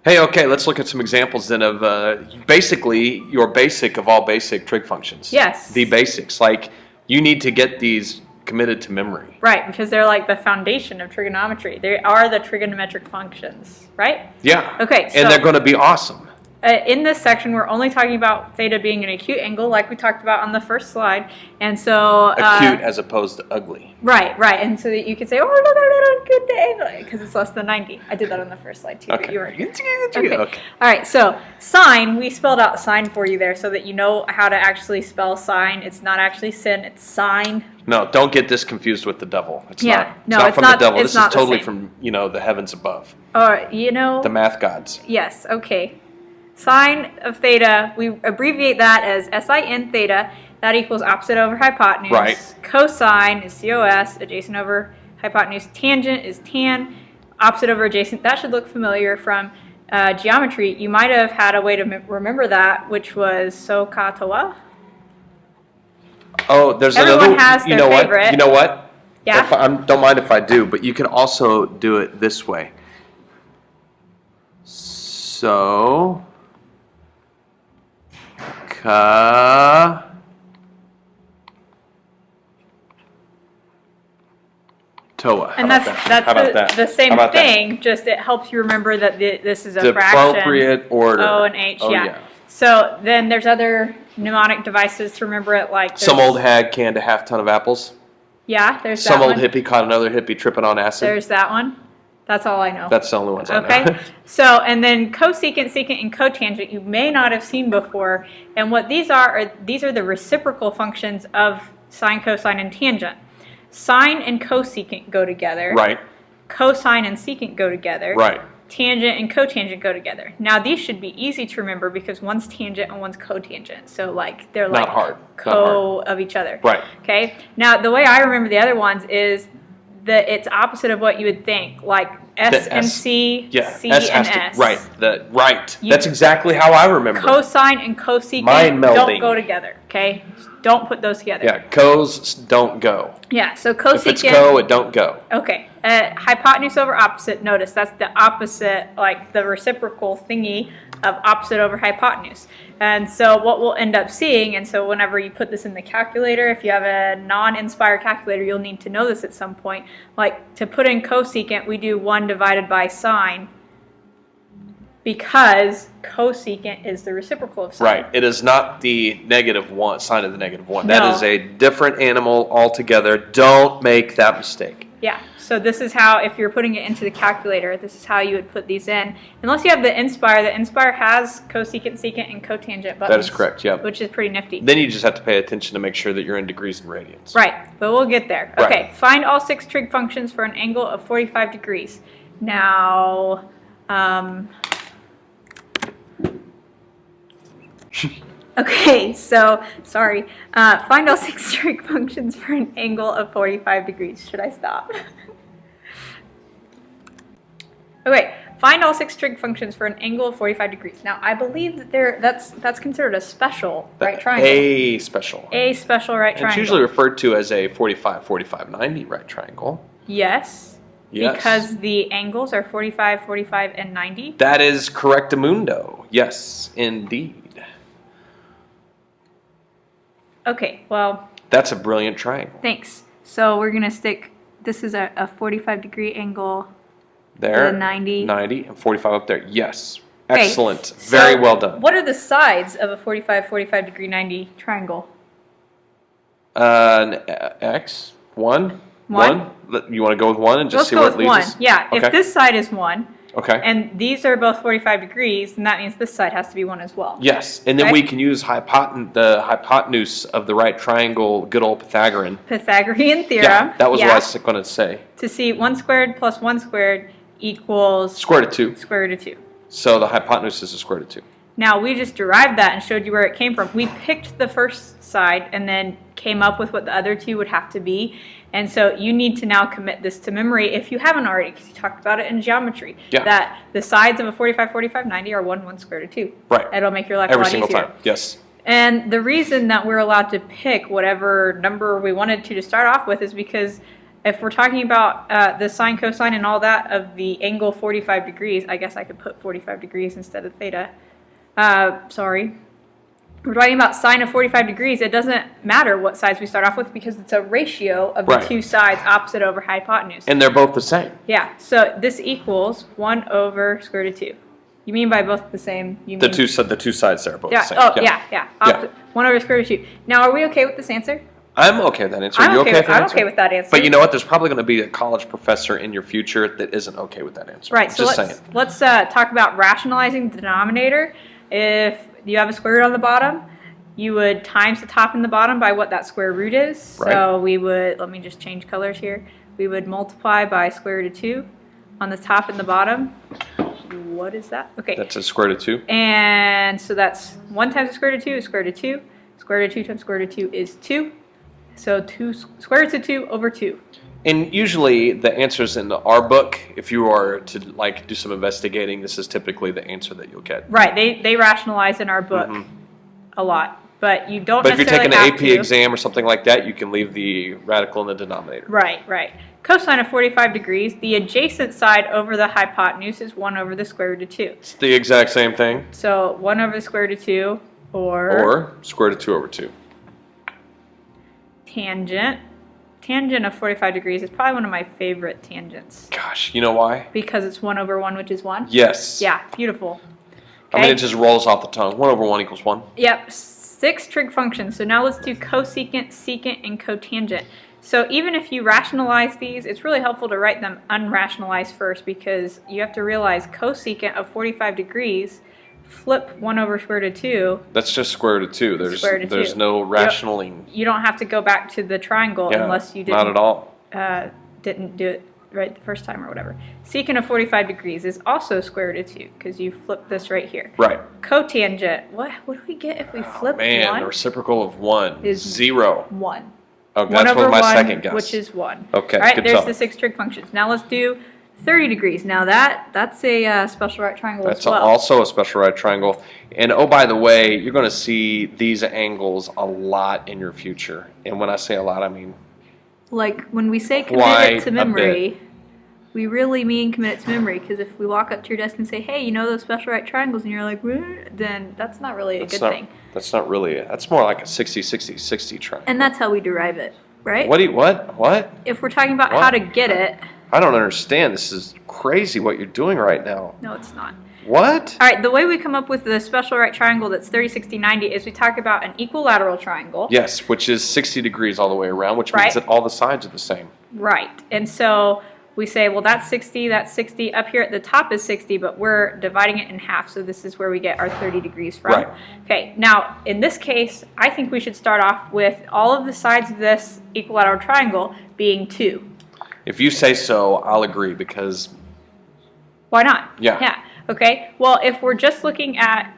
Hey, okay, let's look at some examples then of basically your basic of all basic trig functions. Yes. The basics. Like, you need to get these committed to memory. Right, because they're like the foundation of trigonometry. They are the trigonometric functions, right? Yeah. Okay, and they're going to be awesome. In this section, we're only talking about theta being an acute angle, like we talked about on the first slide. And so acute as opposed to ugly. Right, right. And so that you could say, oh, look at a good angle, because it's less than 90. I did that on the first slide too, okay. but you weren't. Okay. All right, so sine, we spelled out sine for you there so that you know how to actually spell sine. It's not actually sin, it's sine. No, don't get this confused with the devil. It's not from the devil. This is totally from, the heavens above. Or, the math gods. Yes, okay. Sine of theta, we abbreviate that as sin theta. That equals opposite over hypotenuse. Right. Cosine is cos, adjacent over hypotenuse. Tangent is tan, opposite over adjacent. That should look familiar from geometry. You might have had a way to remember that, which was SOHCAHTOA. Oh, there's Everyone another. has their favorite. You know what? Yeah. Don't mind if I do, but you can also do it this way. So. Toa. And that's the same thing, just it helps you remember that this is a fraction. The appropriate order. O and H, yeah. So then there's other mnemonic devices to remember it, like some old hag canned a half ton of apples. Yeah, there's that one. Some one. old hippie caught another hippie tripping on acid. There's that one. That's all I know. That's the only ones I know. Okay. So, and then cosecant, secant, and cotangent you may not have seen before. And what these are the reciprocal functions of sine, cosine, and tangent. Sine and cosecant go together. Right. Cosine and secant go together. Right. Tangent and cotangent go together. Now these should be easy to remember because one's tangent and one's cotangent. So like they're like of each other. Right. Okay. Now the way I remember the other ones is that it's opposite of what you would think, like S and C, C and S. Right. That's exactly how I remember. Cosine and cosecant don't go together. Okay. Don't put those together. Yeah. Cos don't go. Yeah. So cosecant. If it's co, it don't go. Okay. Hypotenuse over opposite. Notice that's the opposite, like the reciprocal thingy of opposite over hypotenuse. And so what we'll end up seeing, and so whenever you put this in the calculator, if you have a non-inspired calculator, you'll need to know this at some point. Like to put in cosecant, we do 1 divided by sine because cosecant is the reciprocal of sine. Right. It is not the -1, sine of the -1. No. That is a different animal altogether. Don't make that mistake. Yeah, so this is how, if you're putting it into the calculator, this is how you would put these in. Unless you have the Inspire. The Inspire has cosecant, secant, and cotangent buttons. That is correct, yeah. Which is pretty nifty. Then you just have to pay attention to make sure that you're in degrees and radians. Right, but we'll get there. Right. Okay, find all 6 trig functions for an angle of 45 degrees. Now, okay, so, sorry. Find all 6 trig functions for an angle of 45 degrees. Should I stop? Okay, find all 6 trig functions for an angle of 45 degrees. Now, I believe that that's considered a special right triangle. A special. A special right triangle. It's usually referred to as a 45, 45, 90 right triangle. Yes. Yes. Because the angles are 45, 45, and 90. That is correctamundo. Yes, indeed. Okay, well. That's a brilliant triangle. Thanks. So we're going to stick, this is a 45 degree angle. There. 90. 90 and 45 up there. Yes. Okay. Excellent. Very well done. What are the sides of a 45, 45 degree, 90 triangle? X. 1. 1. You want to go with 1 and just see where it leads us? Let's go with 1. Yeah. Okay. If this side is 1. Okay. And these are both 45 degrees, then that means this side has to be 1 as well. Yes. And then we can use the hypotenuse of the right triangle, good old Pythagorean. Pythagorean theorem. Yeah, that was what I was going to say. To see 1 squared plus 1 squared equals square root of 2. Square root of 2. So the hypotenuse is the square root of 2. Now we just derived that and showed you where it came from. We picked the first side and then came up with what the other two would have to be. And so you need to now commit this to memory if you haven't already, because you talked about it in geometry. Yeah. That the sides of a 45, 45, 90 are 1 square root of 2. Right. It'll make your life a lot easier. Every single time. Yes. And the reason that we're allowed to pick whatever number we wanted to start off with is because if we're talking about the sine, cosine, and all that of the angle 45 degrees, I guess I could put 45 degrees instead of theta. Sorry. We're talking about sine of 45 degrees. It doesn't matter what sides we start off with because it's a ratio of the two sides opposite over hypotenuse. And they're both the same. Yeah, so this equals 1 over square root of 2. You mean by both the same? You mean The two sides there are both yeah. the same. Oh, yeah. Opposite. 1 over square root of 2. Now, are we okay with this answer? I'm okay with that answer. I'm you okay okay with that I'm answer? okay with that answer. But you know what? There's probably going to be a college professor in your future that isn't okay with that answer. Right, so Just let's talk about rationalizing the denominator. If you have a square root on the bottom, you would times the top and the bottom by what that square root is. Right. So we would, let me just change colors here. We would multiply by square root of 2 on the top and the bottom. What is that? Okay. That's a square root of 2. And so that's 1 times the square root of 2 is square root of 2. Square root of 2 times square root of 2 is 2. So 2 square roots of 2 over 2. And usually the answers in our book, if you are to like do some investigating, this is typically the answer that you'll get. Right. They rationalize in our book a lot. But you don't But if you're necessarily taking an have AP to. exam or something like that, you can leave the radical in the denominator. Right. Cosine of 45 degrees, the adjacent side over the hypotenuse is 1 over the square root of 2. It's the exact same thing. So 1 over the square root of 2 or square root of 2 over 2. Tangent. Tangent of 45 degrees is probably one of my favorite tangents. Gosh, you know why? Because it's 1 over 1, which is 1? Yes. Yeah, beautiful. I mean, it just rolls off the tongue. 1 over 1 equals 1. Yep, 6 trig functions. So now let's do cosecant, secant, and cotangent. So even if you rationalize these, it's really helpful to write them unrationalized first because you have to realize cosecant of 45 degrees, flip 1 over square root of 2. That's just square root of 2. There's no rationaling. You don't have to go back to the triangle unless you didn't, not at all. Didn't do it right the first time or whatever. Secant of 45 degrees is also square root of 2 because you flip this right here. Right. Cotangent, what do we get if we flip 1? The reciprocal of 1 is 0. 1. Okay, 1 that's over what my 1, second guess. which is 1. Okay, All right, good there's job. the 6 trig functions. Now let's do 30 degrees. Now that's a special right triangle That's as well. also a special right triangle. And oh, by the way, you're going to see these angles a lot in your future. And when I say a lot, I mean like when we say commit quite it to a memory, we really mean commit it to memory because if we walk up to your desk and say, hey, you know those special right triangles, and you're like, then that's not really a good thing. That's not really it. That's more like a 60-60-60 triangle. And that's how we derive it, right? What? If we're talking about how to get it. I don't understand. This is crazy what you're doing right now. No, it's not. What? All right, the way we come up with the special right triangle that's 30, 60, 90 is we talk about an equilateral triangle. Yes, which is 60 degrees all the way around, which means that all the sides are the same. Right. And so we say, well, that's 60, that's 60. Up here at the top is 60, but we're dividing it in half. So this is where we get our 30 degrees from. Right. Okay, now in this case, I think we should start off with all of the sides of this equilateral triangle being 2. If you say so, I'll agree because... Why not? Yeah. Okay, well, if we're just looking at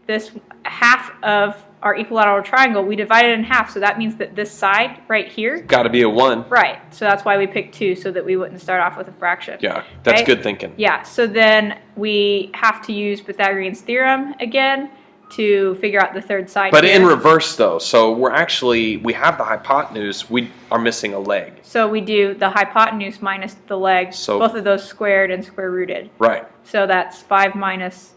this half of our equilateral triangle, we divide it in half, so that means that this side right here... Got to be a 1. Right, so that's why we picked 2, so that we wouldn't start off with a fraction. Yeah, that's okay? good thinking. Yeah, so then we have to use Pythagorean's theorem again to figure out the third side But here. in reverse, though, so we have the hypotenuse, we are missing a leg. So we do the hypotenuse minus the leg, So both of those squared and square rooted. Right. So that's 5 minus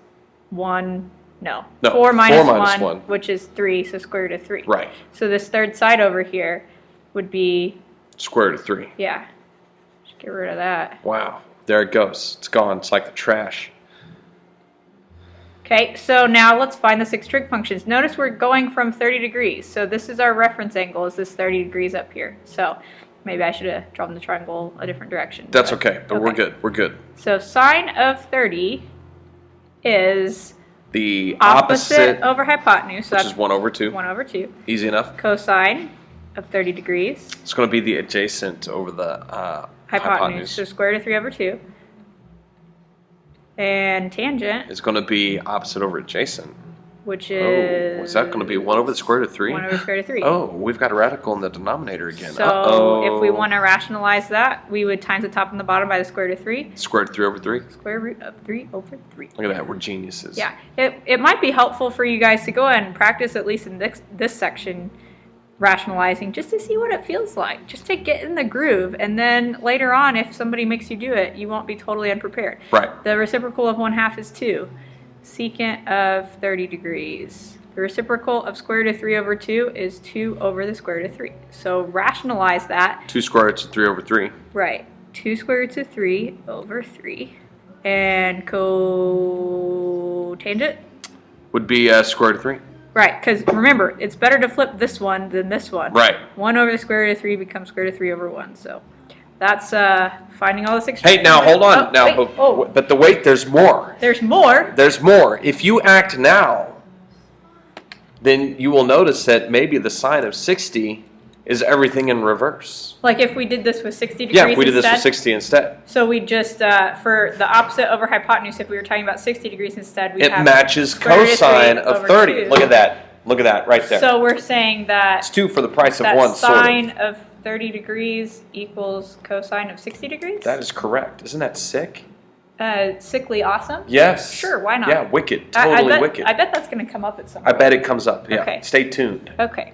1, no, No, 4 minus 4 minus 1, 1. which is 3, so square root of 3. Right. So this third side over here would be, Square root of 3. yeah, just get rid of that. Wow. There it goes. It's gone. It's like the trash. Okay, so now let's find the 6 trig functions. Notice we're going from 30 degrees. So this is our reference angle, is this 30 degrees up here. So maybe I should have drawn the triangle a different direction. That's okay, but we're good. We're good. So sine of 30 is The opposite over hypotenuse. So which that's is 1 over 2. 1 over 2. Easy enough. Cosine of 30 degrees. It's going to be the adjacent over the Hypotenuse. So square root of 3 over 2. And tangent, It's going to be opposite over adjacent. which is... Is that going to be 1 over the square root of 3? 1 over square root of 3. Oh, we've got a radical in the denominator again. So if we want to rationalize that, we would times the top and the bottom by the square root of 3. Square root of 3 over 3. Square root of 3 over 3. Look at that. We're geniuses. Yeah. It might be helpful for you guys to go ahead and practice, at least in this section, rationalizing just to see what it feels like, just to get in the groove. And then later on, if somebody makes you do it, you won't be totally unprepared. Right. The reciprocal of 1/2 is 2. Secant of 30 degrees. The reciprocal of square root of 3 over 2 is 2 over the square root of 3. So rationalize that. 2 square roots of 3 over 3. Right. 2 square roots of 3 over 3. And cotangent? Would be square root of 3. Right, because remember, it's better to flip this one than this one. Right. 1 over the square root of 3 becomes square root of 3 over 1. So that's finding all the six. Hey, now hold on. But the wait, there's more. There's more. There's more. If you act now, then you will notice that maybe the sine of 60 is everything in reverse. Like if we did this with 60 degrees Yeah, if we did this instead? with 60 instead. So we just, for the opposite over hypotenuse, if we were talking about 60 degrees instead, we It have matches square root of 3 cosine of over 30. 2. Look at that. Look at that right there. So we're saying that It's 2 for the price of that 1, sort sine of. of 30 degrees equals cosine of 60 degrees? That is correct. Isn't that sick? Sickly awesome? Yes. Sure, why not? Yeah, wicked. I Totally bet, wicked. I bet that's going to come up at some I point. bet it comes up. Yeah. Okay. Stay tuned. Okay.